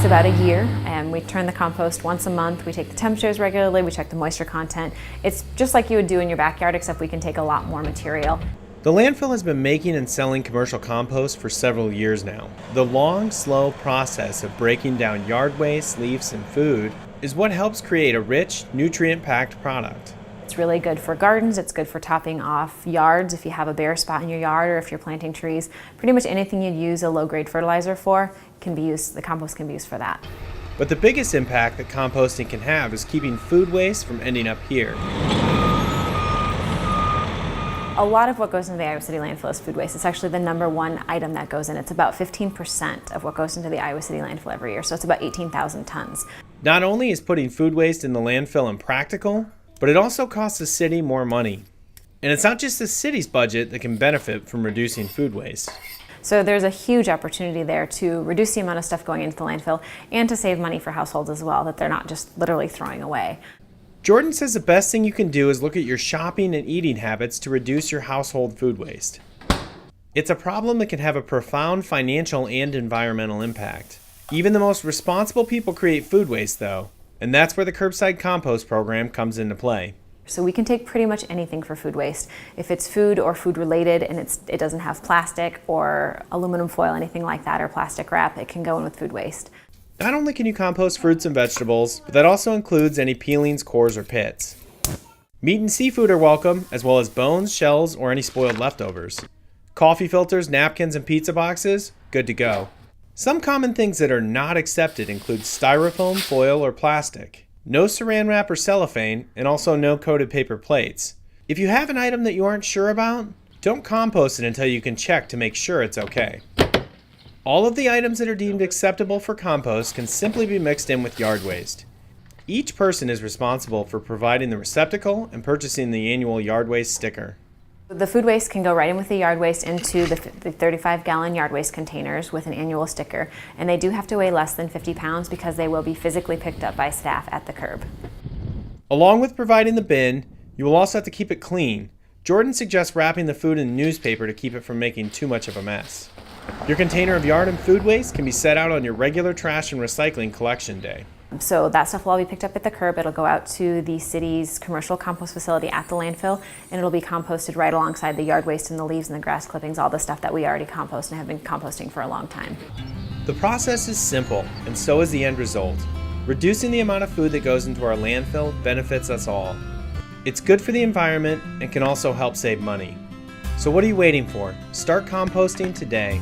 takes about a year, and we turn the compost once a month. We take the temperatures regularly, we check the moisture content. It's just like you would do in your backyard, except we can take a lot more material. The landfill has been making and selling commercial compost for several years now. The long, slow process of breaking down yard waste, leaves, and food is what helps create a rich, nutrient-packed product. It's really good for gardens, it's good for topping off yards if you have a bare spot in your yard or if you're planting trees. Pretty much anything you'd use a low-grade fertilizer for can be used, the compost can be used for that. But the biggest impact that composting can have is keeping food waste from ending up here. A lot of what goes into the Iowa City landfill is food waste. It's actually the #1 item that goes in. It's about 15% of what goes into the Iowa City landfill every year, so it's about 18,000 tons. Not only is putting food waste in the landfill impractical, but it also costs the city more money. And it's not just the city's budget that can benefit from reducing food waste. So there's a huge opportunity there to reduce the amount of stuff going into the landfill and to save money for households as well, that they're not just literally throwing away. Jordan says the best thing you can do is look at your shopping and eating habits to reduce your household food waste. It's a problem that can have a profound financial and environmental impact. Even the most responsible people create food waste, though, and that's where the curbside compost program comes into play. So we can take pretty much anything for food waste. If it's food or food related and it doesn't have plastic or aluminum foil, anything like that, or plastic wrap, it can go in with food waste. Not only can you compost fruits and vegetables, but that also includes any peelings, cores, or pits. Meat and seafood are welcome, as well as bones, shells, or any spoiled leftovers. Coffee filters, napkins, and pizza boxes, good to go. Some common things that are not accepted include styrofoam, foil, or plastic. No saran wrap or cellophane, and also no coated paper plates. If you have an item that you aren't sure about, don't compost it until you can check to make sure it's okay. All of the items that are deemed acceptable for compost can simply be mixed in with yard waste. Each person is responsible for providing the receptacle and purchasing the annual yard waste sticker. The food waste can go right in with the yard waste into the 35-gallon yard waste containers with an annual sticker, and they do have to weigh less than 50 pounds because they will be physically picked up by staff at the curb. Along with providing the bin, you will also have to keep it clean. Jordan suggests wrapping the food in newspaper to keep it from making too much of a mess. Your container of yard and food waste can be set out on your regular trash and recycling collection day. So that stuff will all be picked up at the curb. It'll go out to the city's commercial compost facility at the landfill, and it'll be composted right alongside the yard waste and the leaves and the grass clippings, all the stuff that we already compost and have been composting for a long time. The process is simple, and so is the end result. Reducing the amount of food that goes into our landfill benefits us all. It's good for the environment and can also help save money. So what are you waiting for? Start composting today.